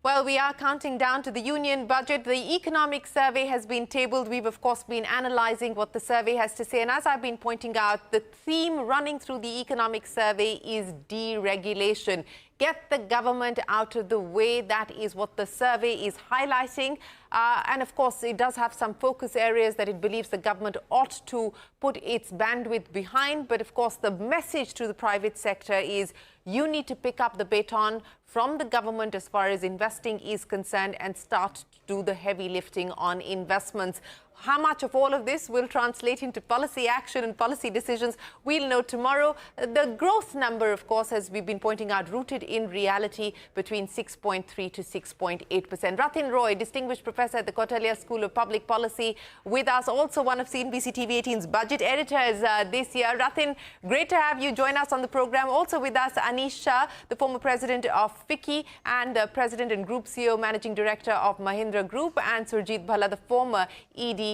Well, we are counting down to the union budget. The economic survey has been tabled. We've, of course, been analysing what the survey has to say. And as I've been pointing out, the theme running through the economic survey is deregulation. Get the government out of the way. That is what the survey is highlighting. And of course, it does have some focus areas that it believes the government ought to put its bandwidth behind. But of course, the message to the private sector is you need to pick up the baton from the government as far as investing is concerned and start to do the heavy lifting on investments. How much of all of this will translate into policy action and policy decisions, we'll know tomorrow. The growth number, of course, as we've been pointing out, rooted in reality between 6.3 to 6.8%. Rathin Roy, Distinguished Professor at the Kautilya School of Public Policy, with us, also one of CNBC TV18's budget editors this year. Rathin, great to have you join us on the program. Also with us, Anish Shah, the former president of FICCI and President and Group CEO, Managing Director of Mahindra Group, and Surjit Bhalla, the former ED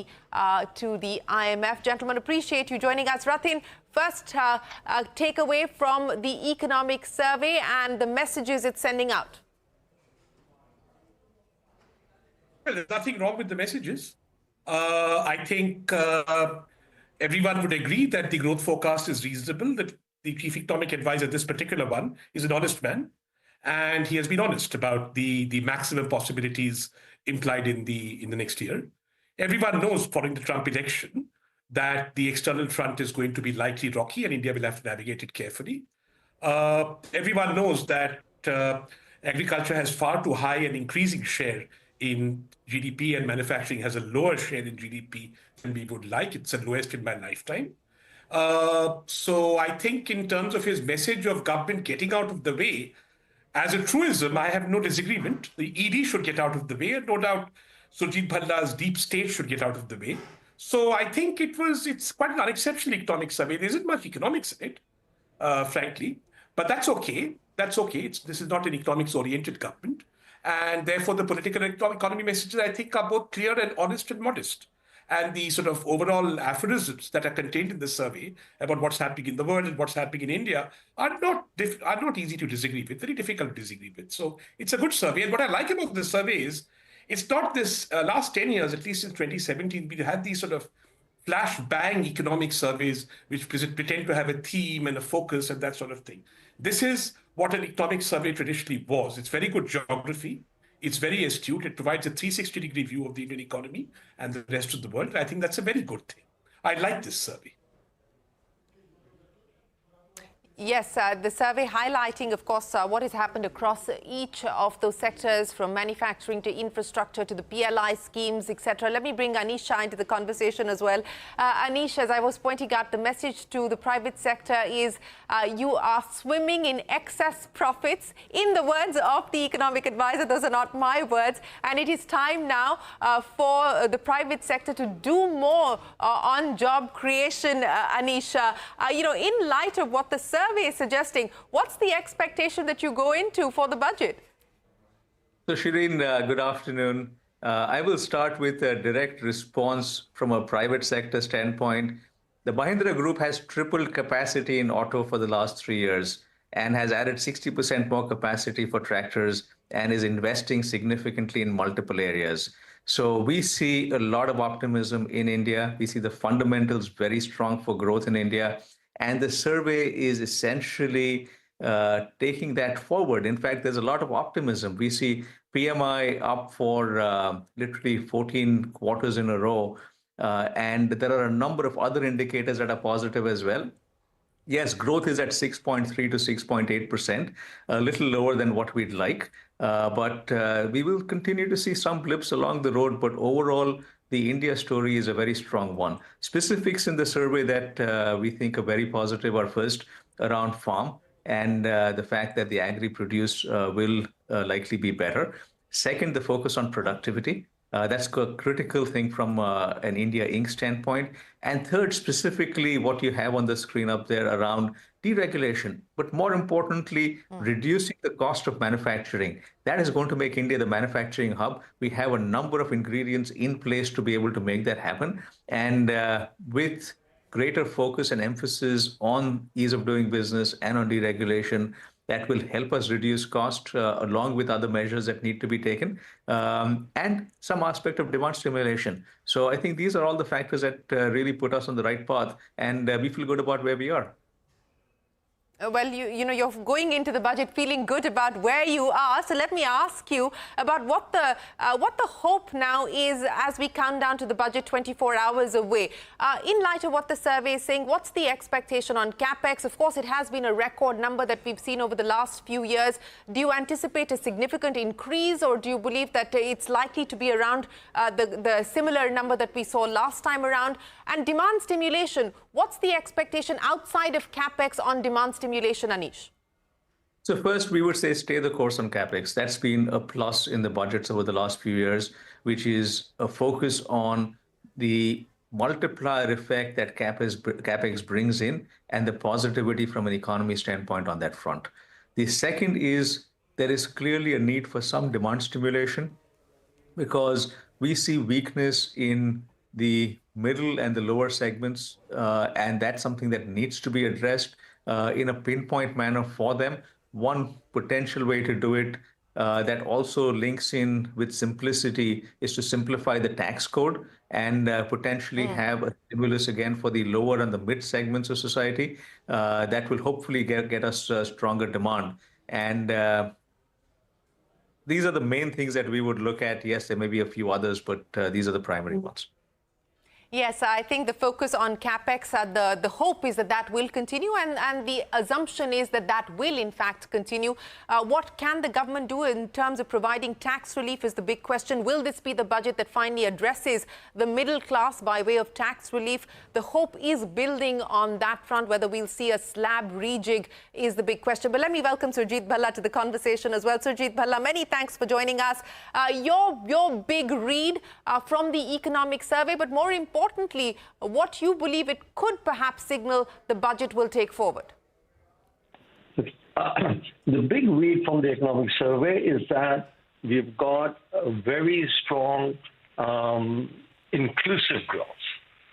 to the IMF. Gentlemen, appreciate you joining us. Rathin, first takeaway from the economic survey and the messages it's sending out. Well, there's nothing wrong with the messages. I think everyone would agree that the growth forecast is reasonable, that the chief economic advisor, this particular one, is an honest man. And he has been honest about the maximum possibilities implied in the next year. Everyone knows following the Trump election that the external front is going to be likely rocky and India will have to navigate it carefully. Everyone knows that agriculture has far too high an increasing share in GDP and manufacturing has a lower share in GDP than we would like. It's the lowest in my lifetime. So I think in terms of his message of government getting out of the way, as a truism, I have no disagreement. The ED should get out of the way, and no doubt Surjit Bhalla's deep state should get out of the way. So I think it's quite an unexceptional economic survey. There isn't much economics in it, frankly, but that's okay. That's okay. This is not an economics-oriented government. And therefore, the political and economy messages, I think, are both clear and honest and modest. And the sort of overall aphorisms that are contained in the survey about what's happening in the world and what's happening in India are not easy to disagree with, very difficult to disagree with. So it's a good survey. And what I like about this survey is it's not this last 10 years, at least since 2017, we had these sort of flash bang economic surveys which pretend to have a theme and a focus and that sort of thing. This is what an economic survey traditionally was. It's very good geography. It's very astute. It provides a 360-degree view of the Indian economy and the rest of the world. I think that's a very good thing. I like this survey. Yes, the survey highlighting, of course, what has happened across each of those sectors, from manufacturing to infrastructure to the PLI schemes, etc. Let me bring Anish Shah into the conversation as well. Anish, as I was pointing out, the message to the private sector is you are swimming in excess profits. In the words of the economic advisor, those are not my words. And it is time now for the private sector to do more on job creation, Anish. In light of what the survey is suggesting, what's the expectation that you go into for the budget? So, Shereen, good afternoon. I will start with a direct response from a private sector standpoint. The Mahindra Group has tripled capacity in auto for the last 3 years and has added 60% more capacity for tractors and is investing significantly in multiple areas. So we see a lot of optimism in India. We see the fundamentals very strong for growth in India. And the survey is essentially taking that forward. In fact, there's a lot of optimism. We see PMI up for literally 14 quarters in a row. And there are a number of other indicators that are positive as well. Yes, growth is at 6.3 to 6.8%, a little lower than what we'd like. But we will continue to see some blips along the road. But overall, the India story is a very strong one. Specifics in the survey that we think are very positive are first around farm and the fact that the agri-produce will likely be better. Second, the focus on productivity. That's a critical thing from an India Inc. standpoint. And third, specifically what you have on the screen up there around deregulation, but more importantly, reducing the cost of manufacturing. That is going to make India the manufacturing hub. We have a number of ingredients in place to be able to make that happen. And with greater focus and emphasis on ease of doing business and on deregulation, that will help us reduce cost along with other measures that need to be taken, and some aspect of demand stimulation. So I think these are all the factors that really put us on the right path, and we feel good about where we are. Well, you're going into the budget feeling good about where you are. So let me ask you about what the hope now is as we count down to the budget 24 hours away. In light of what the survey is saying, what's the expectation on capex? Of course, it has been a record number that we've seen over the last few years. Do you anticipate a significant increase, or do you believe that it's likely to be around the similar number that we saw last time around? And demand stimulation, what's the expectation outside of capex on demand stimulation, Anish? So first, we would say stay the course on capex. That's been a plus in the budgets over the last few years, which is a focus on the multiplier effect that capex brings in and the positivity from an economy standpoint on that front. The second is there is clearly a need for some demand stimulation because we see weakness in the middle and the lower segments, and that's something that needs to be addressed in a pinpoint manner for them. One potential way to do it that also links in with simplicity is to simplify the tax code and potentially have a stimulus again for the lower and the mid segments of society that will hopefully get us stronger demand. And these are the main things that we would look at. Yes, there may be a few others, but these are the primary ones. Yes, I think the focus on capex, the hope is that that will continue, and the assumption is that that will in fact continue. What can the government do in terms of providing tax relief is the big question. Will this be the budget that finally addresses the middle class by way of tax relief? The hope is building on that front. Whether we'll see a slab rejig is the big question. But let me welcome Surjit Bhalla to the conversation as well. Surjit Bhalla, many thanks for joining us. Your big read from the economic survey, but more importantly, what you believe it could perhaps signal the budget will take forward. The big read from the economic survey is that we've got a very strong inclusive growth.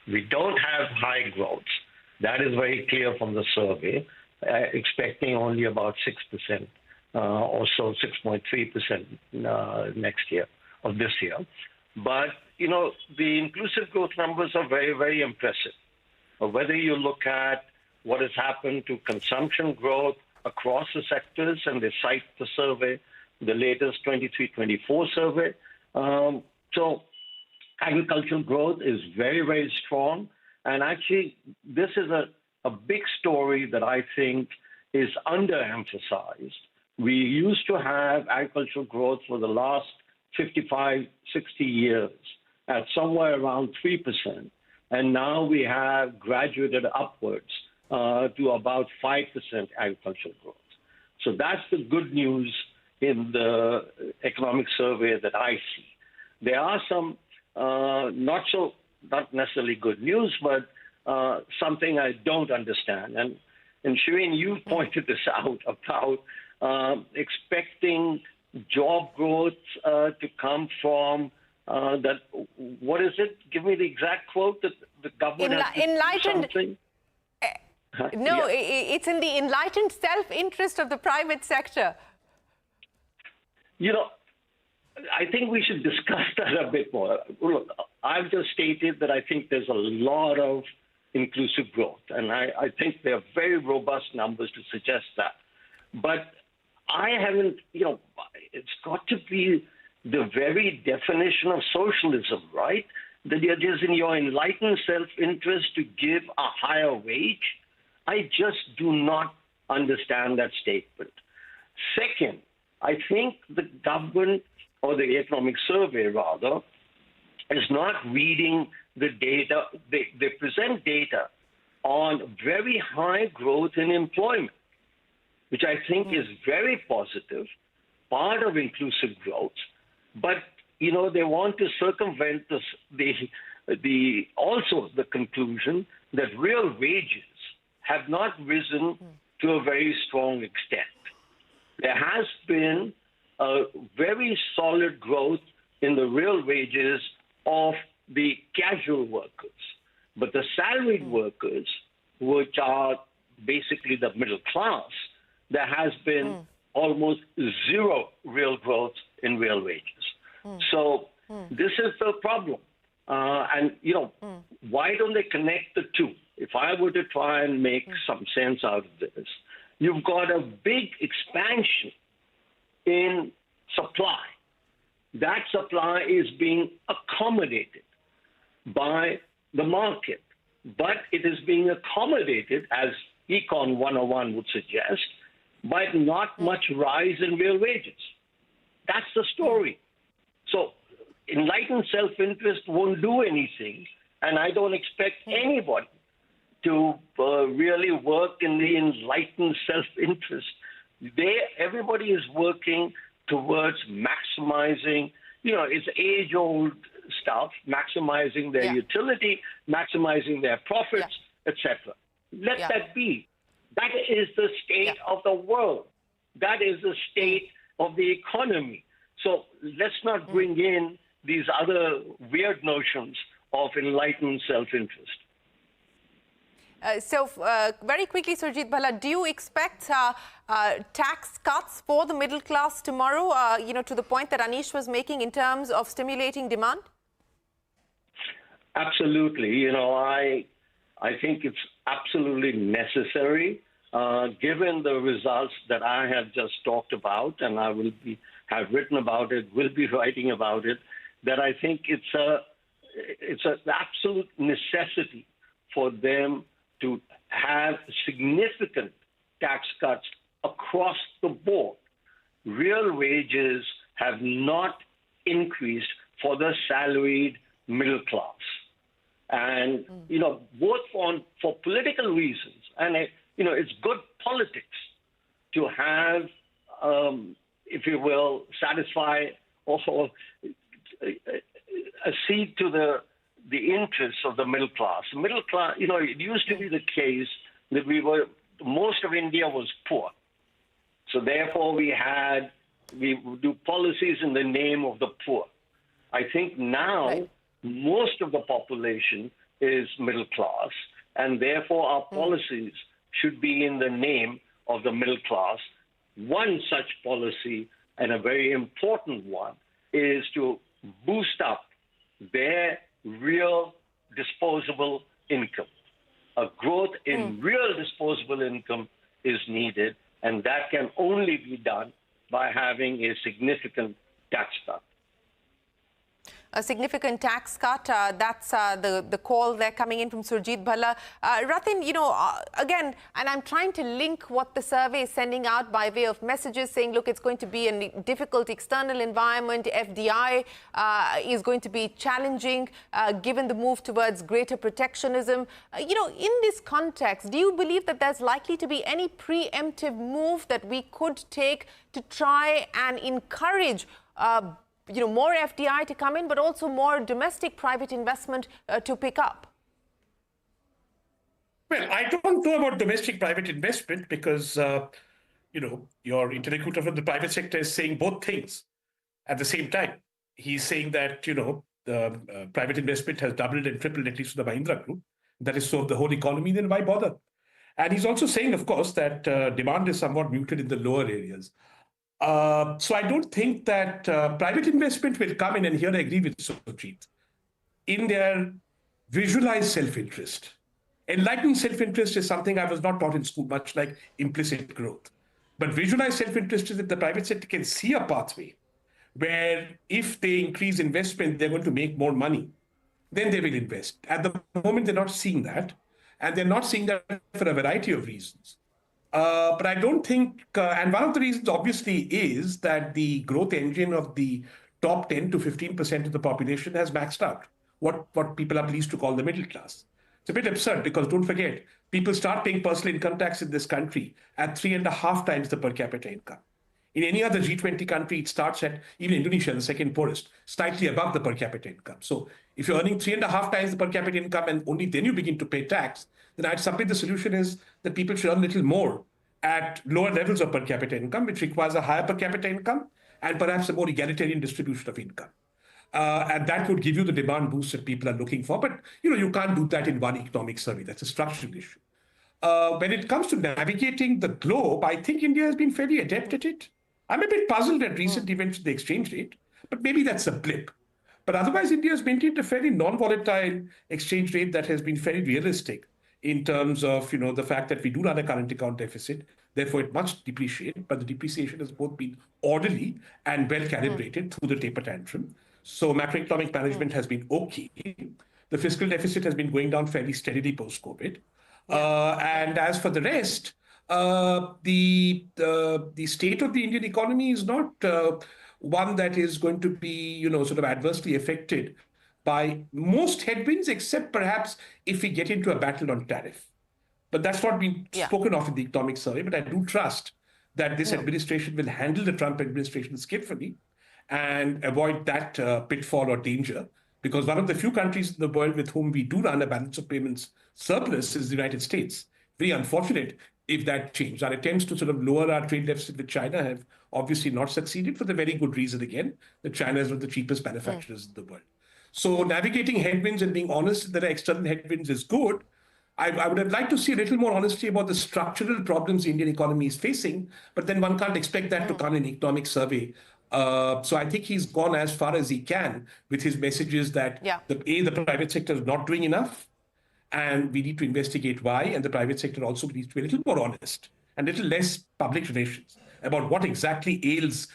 We don't have high growth. That is very clear from the survey, expecting only about 6% or so, 6.3% next year, of this year. But, you know, the inclusive growth numbers are very, very impressive. Whether you look at what has happened to consumption growth across the sectors, and they cite the survey, the latest 23-24 survey. So agricultural growth is very, very strong. And actually, this is a big story that I think is underemphasized. We used to have agricultural growth for the last 55, 60 years at somewhere around 3%. And now we have graduated upwards to about 5% agricultural growth. So that's the good news in the economic survey that I see. There are some not necessarily good news, but something I don't understand. And Shereen, you pointed this out about expecting job growth to come from that. What is it? Give me the exact quote that the government has to do something. No, it's in the enlightened self-interest of the private sector. You know, I think we should discuss that a bit more. Look, I've just stated that I think there's a lot of inclusive growth, and I think there are very robust numbers to suggest that. But I haven't, you know, it's got to be the very definition of socialism, right? That it is in your enlightened self-interest to give a higher wage. I just do not understand that statement. Second, I think the government, or the economic survey rather, is not reading the data. They present data on very high growth in employment, which I think is very positive, part of inclusive growth. But, you know, they want to circumvent also the conclusion that real wages have not risen to a very strong extent. There has been a very solid growth in the real wages of the casual workers. But the salaried workers, which are basically the middle class, there has been almost zero real growth in real wages. So this is the problem. And, why don't they connect the two? If I were to try and make some sense out of this, you've got a big expansion in supply. That supply is being accommodated by the market, but it is being accommodated, as Econ 101 would suggest, by not much rise in real wages. That's the story. So enlightened self-interest won't do anything, and I don't expect anybody to really work in the enlightened self-interest. Everybody is working towards maximizing, it's age-old stuff, maximizing their utility, maximizing their profits, etc. Let that be. That is the state of the world. That is the state of the economy. So let's not bring in these other weird notions of enlightened self-interest. Very quickly, Surjit Bhalla, do you expect tax cuts for the middle class tomorrow, to the point that Anish was making in terms of stimulating demand? Absolutely. I think it's absolutely necessary, given the results that I have just talked about, and I have written about it, will be writing about it, that I think it's an absolute necessity for them to have significant tax cuts across the board. Real wages have not increased for the salaried middle class. And, both for political reasons, and, it's good politics to have, if you will, satisfy or accede to the interests of the middle class. Middle class, it used to be the case that most of India was poor. So therefore we do policies in the name of the poor. I think now most of the population is middle class, and therefore our policies should be in the name of the middle class. One such policy, and a very important one, is to boost up their real disposable income. A growth in real disposable income is needed, and that can only be done by having a significant tax cut. A significant tax cut, that's the call there coming in from Surjit Bhalla. Rathin, again, and I'm trying to link what the survey is sending out by way of messages saying, look, it's going to be a difficult external environment. FDI is going to be challenging given the move towards greater protectionism. In this context, do you believe that there's likely to be any preemptive move that we could take to try and encourage more FDI to come in, but also more domestic private investment to pick up? Well, I don't know about domestic private investment because, your interlocutor from the private sector is saying both things at the same time. He's saying that, the private investment has doubled and tripled, at least for the Mahindra group. That is so of the whole economy, then why bother? And he's also saying, of course, that demand is somewhat muted in the lower areas. So I don't think that private investment will come in, and here I agree with Surjit, in their visualized self-interest. Enlightened self-interest is something I was not taught in school, much like implicit growth. But visualized self-interest is that the private sector can see a pathway where if they increase investment, they're going to make more money. Then they will invest. At the moment, they're not seeing that. And they're not seeing that for a variety of reasons. But I don't think, and one of the reasons obviously is that the growth engine of the top 10 to 15% of the population has maxed out, what people are pleased to call the middle class. It's a bit absurd because don't forget, people start paying personal income tax in this country at 3.5 times the per capita income. In any other G20 country, it starts at, even Indonesia, the second poorest, slightly above the per capita income. So if you're earning 3.5 times the per capita income and only then you begin to pay tax, then I'd submit the solution is that people should earn a little more at lower levels of per capita income, which requires a higher per capita income and perhaps a more egalitarian distribution of income. And that would give you the demand boost that people are looking for. But, you can't do that in one economic survey. That's a structural issue. when it comes to navigating the globe, I think India has been fairly adept at it. I'm a bit puzzled at recent events with the exchange rate, but maybe that's a blip. But otherwise, India has maintained a fairly non-volatile exchange rate that has been very realistic in terms of the fact that we do run a current account deficit. Therefore, it must depreciate, but the depreciation has both been orderly and well calibrated through the taper tantrum. So macroeconomic management has been okay. The fiscal deficit has been going down fairly steadily post-COVID. And as for the rest, the state of the Indian economy is not one that is going to be, sort of adversely affected by most headwinds, except perhaps if we get into a battle on tariff. But that's not been spoken of in the economic survey. But I do trust that this administration will handle the Trump administration skillfully and avoid that pitfall or danger. Because one of the few countries in the world with whom we do run a balance of payments surplus is the United States. Very unfortunate if that changed. Our attempts to sort of lower our trade deficit with China have obviously not succeeded for the very good reason, again, that China is one of the cheapest manufacturers in the world. So navigating headwinds and being honest that there are external headwinds is good. I would have liked to see a little more honesty about the structural problems the Indian economy is facing, but then one can't expect that to come in an economic survey. So I think he's gone as far as he can with his messages that the private sector is not doing enough, and we need to investigate why, and the private sector also needs to be a little more honest and a little less public relations about what exactly ails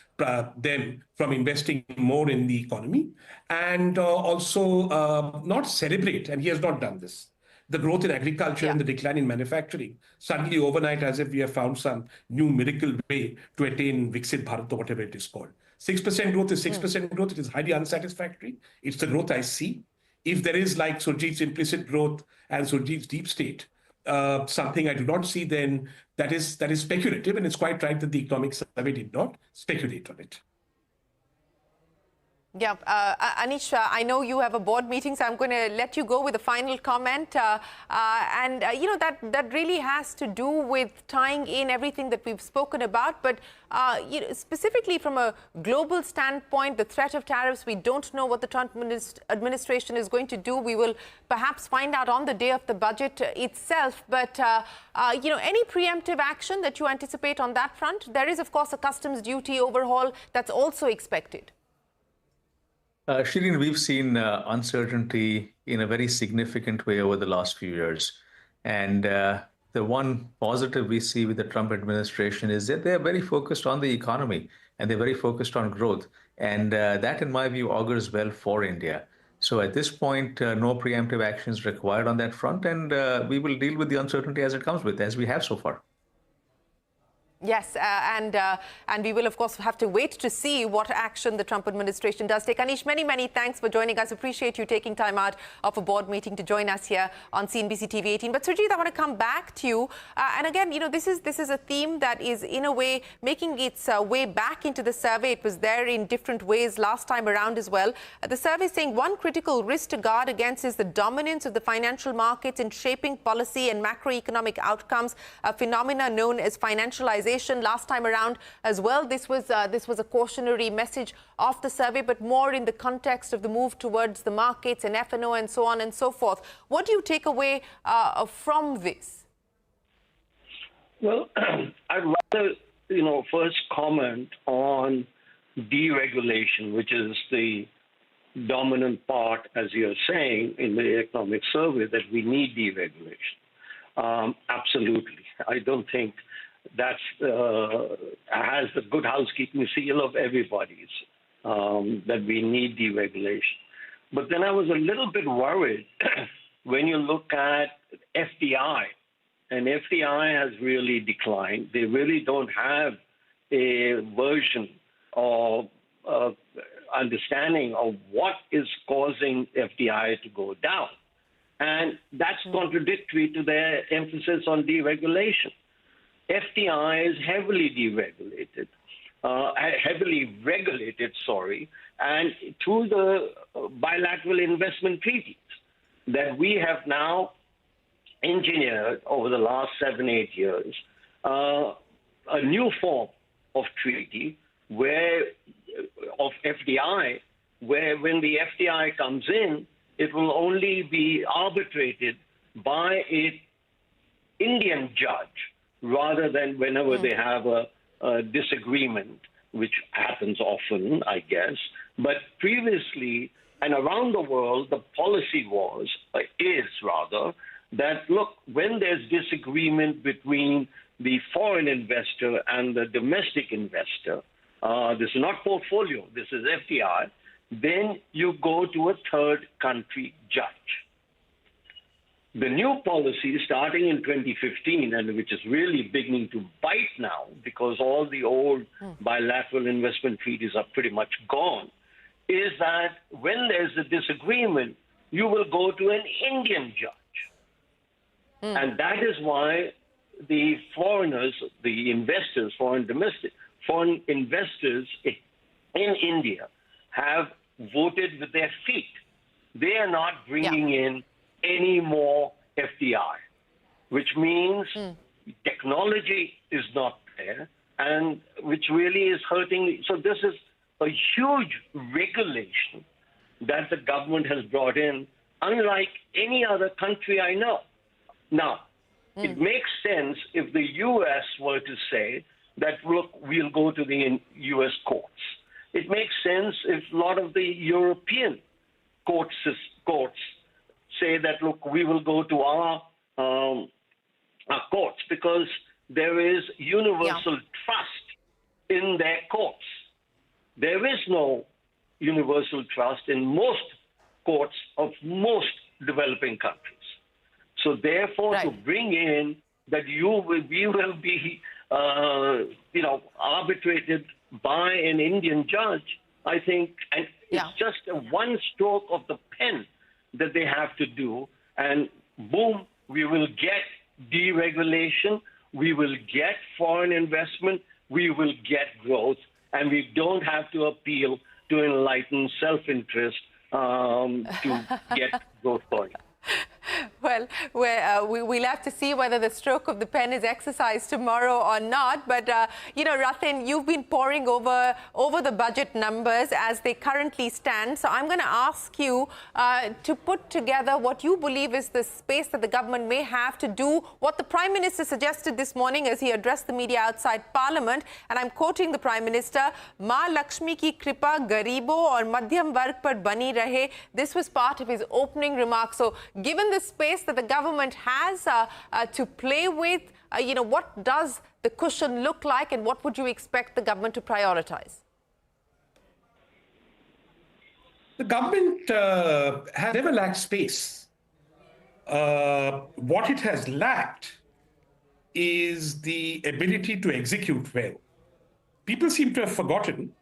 them from investing more in the economy, and also not celebrate, and he has not done this, the growth in agriculture and the decline in manufacturing, suddenly overnight, as if we have found some new miracle way to attain Viksit Bharat or whatever it is called. 6% growth is 6% growth. It is highly unsatisfactory. It's the growth I see. If there is, like Surjit's implicit growth and Surjit's deep state, something I do not see, then that is speculative, and it's quite right that the economic survey did not speculate on it. Yeah, Anish, I know you have a board meeting, so I'm going to let you go with a final comment. That really has to do with tying in everything that we've spoken about. But specifically from a global standpoint, the threat of tariffs, we don't know what the Trump administration is going to do. We will perhaps find out on the day of the budget itself. But, any preemptive action that you anticipate on that front? There is, of course, a customs duty overhaul that's also expected. Shereen, we've seen uncertainty in a very significant way over the last few years. And the one positive we see with the Trump administration is that they're very focused on the economy and they're very focused on growth. And that, in my view, augurs well for India. So at this point, no preemptive actions required on that front. And we will deal with the uncertainty as it comes with, as we have so far. Yes, and we will, of course, have to wait to see what action the Trump administration does take. Anish, many thanks for joining us. Appreciate you taking time out of a board meeting to join us here on CNBC TV 18. But Surjit, I want to come back to you. And again, this is a theme that is, in a way, making its way back into the survey. It was there in different ways last time around as well. The survey is saying one critical risk to guard against is the dominance of the financial markets in shaping policy and macroeconomic outcomes, a phenomena known as financialization. Last time around as well, this was a cautionary message of the survey, but more in the context of the move towards the markets and F&O and so on and so forth. What do you take away from this? Well, I'd rather, first comment on deregulation, which is the dominant part, as you're saying, in the economic survey, that we need deregulation. Absolutely. I don't think that's has the good housekeeping seal of everybody's, that we need deregulation. But then I was a little bit worried when you look at FDI, and FDI has really declined. They really don't have a version of understanding of what is causing FDI to go down. And that's contradictory to their emphasis on deregulation. FDI is heavily deregulated, heavily regulated, and through the bilateral investment treaties that we have now engineered over the last 7-8 years, a new form of treaty of FDI, where when the FDI comes in, it will only be arbitrated by an Indian judge rather than whenever they have a disagreement, which happens often, I guess. But previously and around the world, the policy is that, look, when there's disagreement between the foreign investor and the domestic investor, this is not portfolio, this is FDI, then you go to a third country judge. The new policy starting in 2015, and which is really beginning to bite now because all the old bilateral investment treaties are pretty much gone, is that when there's a disagreement, you will go to an Indian judge. And that is why the foreigners, the investors, foreign investors in India have voted with their feet. They are not bringing in any more FDI, which means technology is not there, and which really is hurting. So this is a huge regulation that the government has brought in, unlike any other country I know. Now, it makes sense if the U.S. were to say that, look, we'll go to the U.S. courts. It makes sense if a lot of the European courts say that, look, we will go to our courts because there is universal trust in their courts. There is no universal trust in most courts of most developing countries. So therefore, to bring in that we will be, arbitrated by an Indian judge, I think, and it's just a one stroke of the pen that they have to do, and boom, we will get deregulation, we will get foreign investment, we will get growth, and we don't have to appeal to enlightened self-interest to get growth going. Well, we'll have to see whether the stroke of the pen is exercised tomorrow or not. But, Rathin, you've been poring over the budget numbers as they currently stand. So I'm going to ask you to put together what you believe is the space that the government may have to do what the Prime Minister suggested this morning as he addressed the media outside Parliament. And I'm quoting the Prime Minister, "Ma Lakshmi ki kripa garibo aur madhyam varg par bani rahe." This was part of his opening remarks. So given the space that the government has to play with, what does the cushion look like, and what would you expect the government to prioritize? The government has never lacked space. What it has lacked is the ability to execute well. People seem to have forgotten.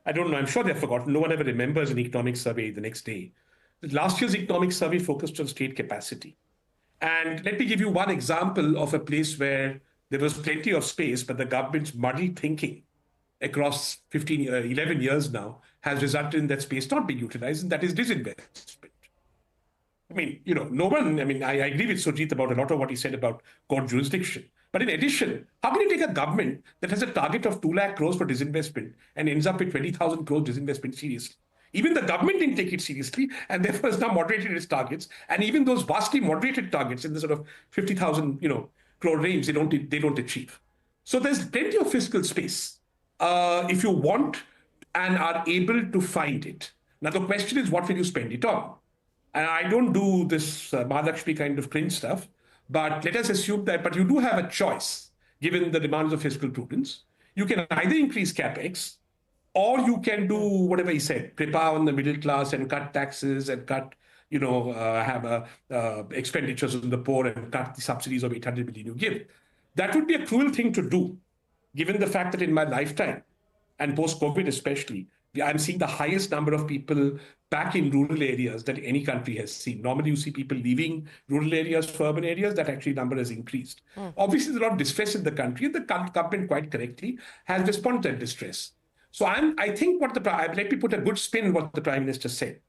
I don't know, I'm sure they've forgotten. No one ever remembers an economic survey the next day. Last year's economic survey focused on state capacity. And let me give you one example of a place where there was plenty of space, but the government's muddy thinking across 11 years now has resulted in that space not being utilized, and that is disinvestment. I mean, I agree with Surjit about a lot of what he said about court jurisdiction. But in addition, how can you take a government that has a target of 2 lakh crores for disinvestment and ends up with 20,000 crores disinvestment seriously? Even the government didn't take it seriously, and therefore has now moderated its targets. And even those vastly moderated targets in the sort of 50,000, crore range, they don't achieve. So there's plenty of fiscal space if you want and are able to find it. Now the question is, what will you spend it on? And I don't do this Mahalakshmi kind of cringe stuff, but let us assume that. But you do have a choice, given the demands of fiscal prudence. You can either increase capex, or you can do whatever he said, prepare on the middle class and cut taxes and cut, have expenditures on the poor and cut the subsidies of 800 billion you give. That would be a cruel thing to do, given the fact that in my lifetime, and post-COVID especially, I'm seeing the highest number of people back in rural areas that any country has seen. Normally, you see people leaving rural areas for urban areas. That actually number has increased. Obviously, there's a lot of distress in the country, and the government quite correctly has responded to that distress. So I think let me put a good spin on what the Prime Minister said.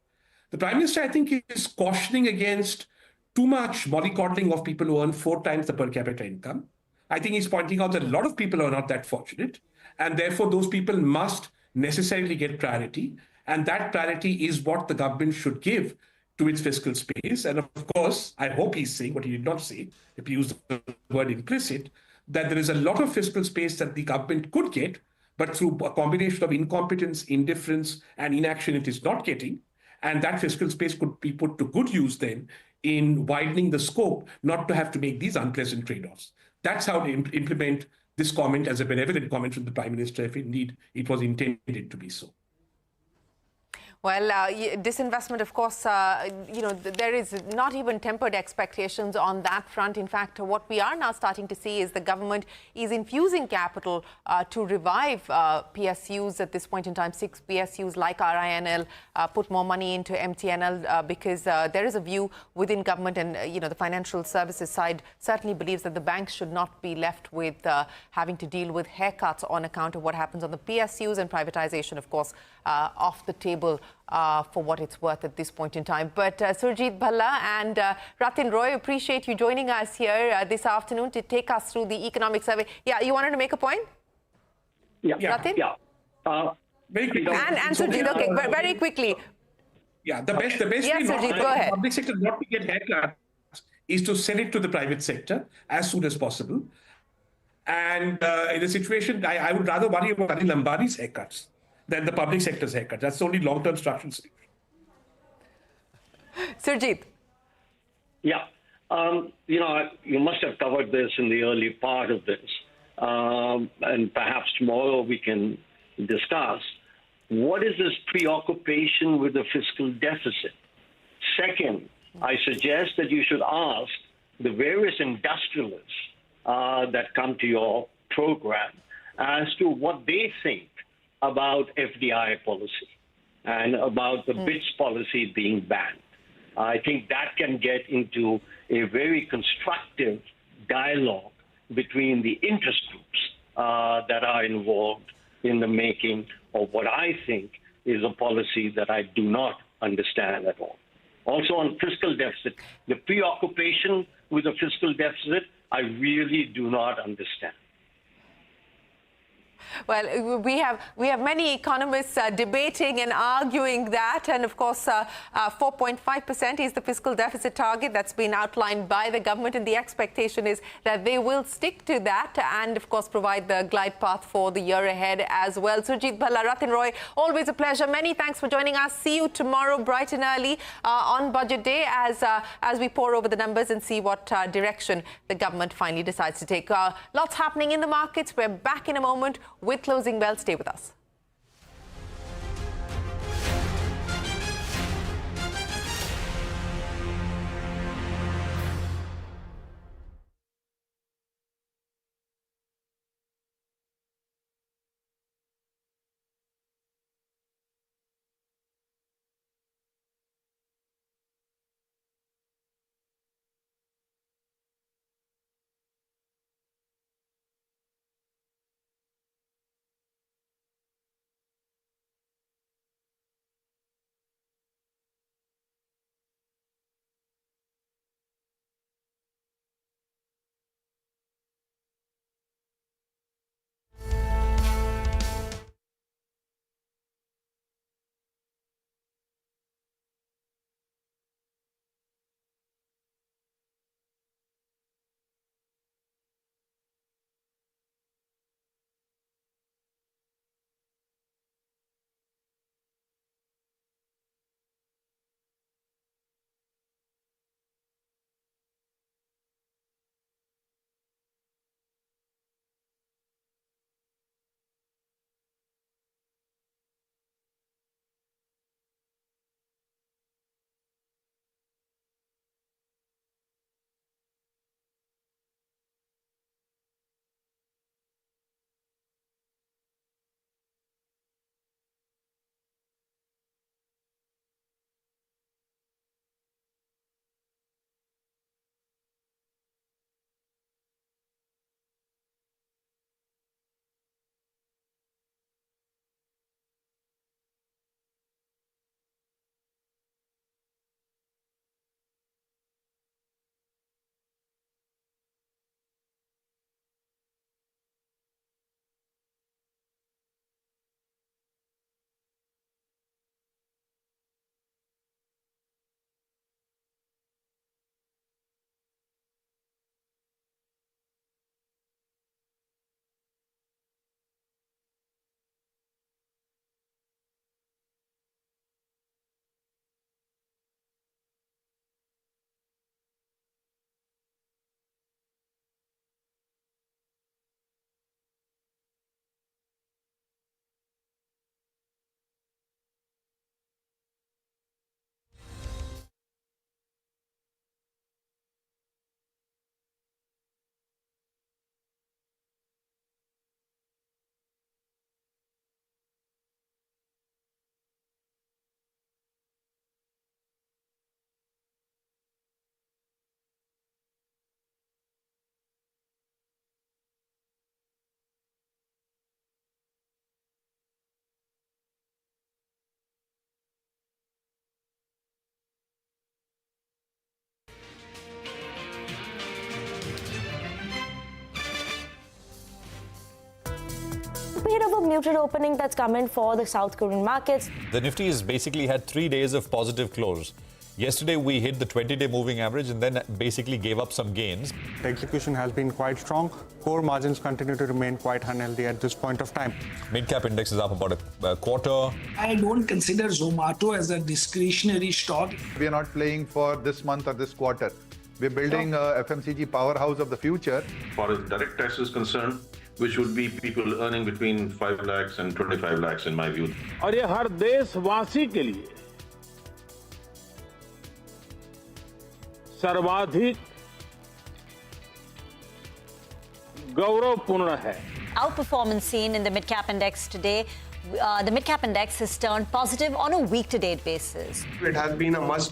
The Prime Minister, I think, is cautioning against too much mollycoddling of people who earn 4 times the per capita income. I think he's pointing out that a lot of people are not that fortunate, and therefore those people must necessarily get priority. And that priority is what the government should give to its fiscal space. And of course, I hope he's saying what he did not say, if he used the word implicit, that there is a lot of fiscal space that the government could get, but through a combination of incompetence, indifference, and inaction, it is not getting. And that fiscal space could be put to good use then in widening the scope, not to have to make these unpleasant trade-offs. That's how to implement this comment as a benevolent comment from the Prime Minister, if indeed it was intended to be so. Well, disinvestment, of course, there is not even tempered expectations on that front. In fact, what we are now starting to see is the government is infusing capital to revive PSUs at this point in time. 6 PSUs like RINL put more money into MTNL because there is a view within government, and the financial services side certainly believes that the banks should not be left with having to deal with haircuts on account of what happens on the PSUs, and privatization, of course, off the table for what it's worth at this point in time. But Surjit Bhalla and Rathin Roy, appreciate you joining us here this afternoon to take us through the economic survey. Yeah, you wanted to make a point? Yeah. Rathin? Yeah. Very quickly. And Surjit, okay, very quickly. Yeah, the best way Yes, not Surjit, for go the ahead. public sector not to get haircuts is to sell it to the private sector as soon as possible. And in a situation, I would rather worry about Anil Ambani's haircuts than the public sector's haircut. That's the only long-term structural solution. Surjit. Yeah. You must have covered this in the early part of this. And perhaps tomorrow we can discuss what is this preoccupation with the fiscal deficit. Second, I suggest that you should ask the various industrialists that come to your program as to what they think about FDI policy and about the BITS policy being banned. I think that can get into a very constructive dialogue between the interest groups that are involved in the making of what I think is a policy that I do not understand at all. Also on fiscal deficit, the preoccupation with the fiscal deficit, I really do not understand. Well, we have many economists debating and arguing that, and of course 4.5% is the fiscal deficit target that's been outlined by the government, and the expectation is that they will stick to that and of course provide the glide path for the year ahead as well. Surjit Bhalla, Rathin Roy, always a pleasure. Many thanks for joining us. See you tomorrow bright and early on Budget Day as we pore over the numbers and see what direction the government finally decides to take. Lots happening in the markets. We're back in a moment with Closing Bell. Stay with us. bit of a muted opening that's come in for the South Korean markets. The Nifty has basically had 3 days of positive close. Yesterday, we hit the 20-day moving average and then basically gave up some gains. The execution has been quite strong. Core margins continue to remain quite unhealthy at this point of time. Mid-cap index is up about a quarter. I don't consider Zomato as a discretionary stock. We are not playing for this month or this quarter. We're building a FMCG powerhouse of the future. For as direct tax is concerned, which would be people earning between 5 lakhs and 25 lakhs in my view. और ये हर देशवासी के लिए सर्वाधिक गौरवपूर्ण है. Outperformance seen in the mid-cap index today. The mid-cap index has turned positive on a week-to-date basis. It has been a must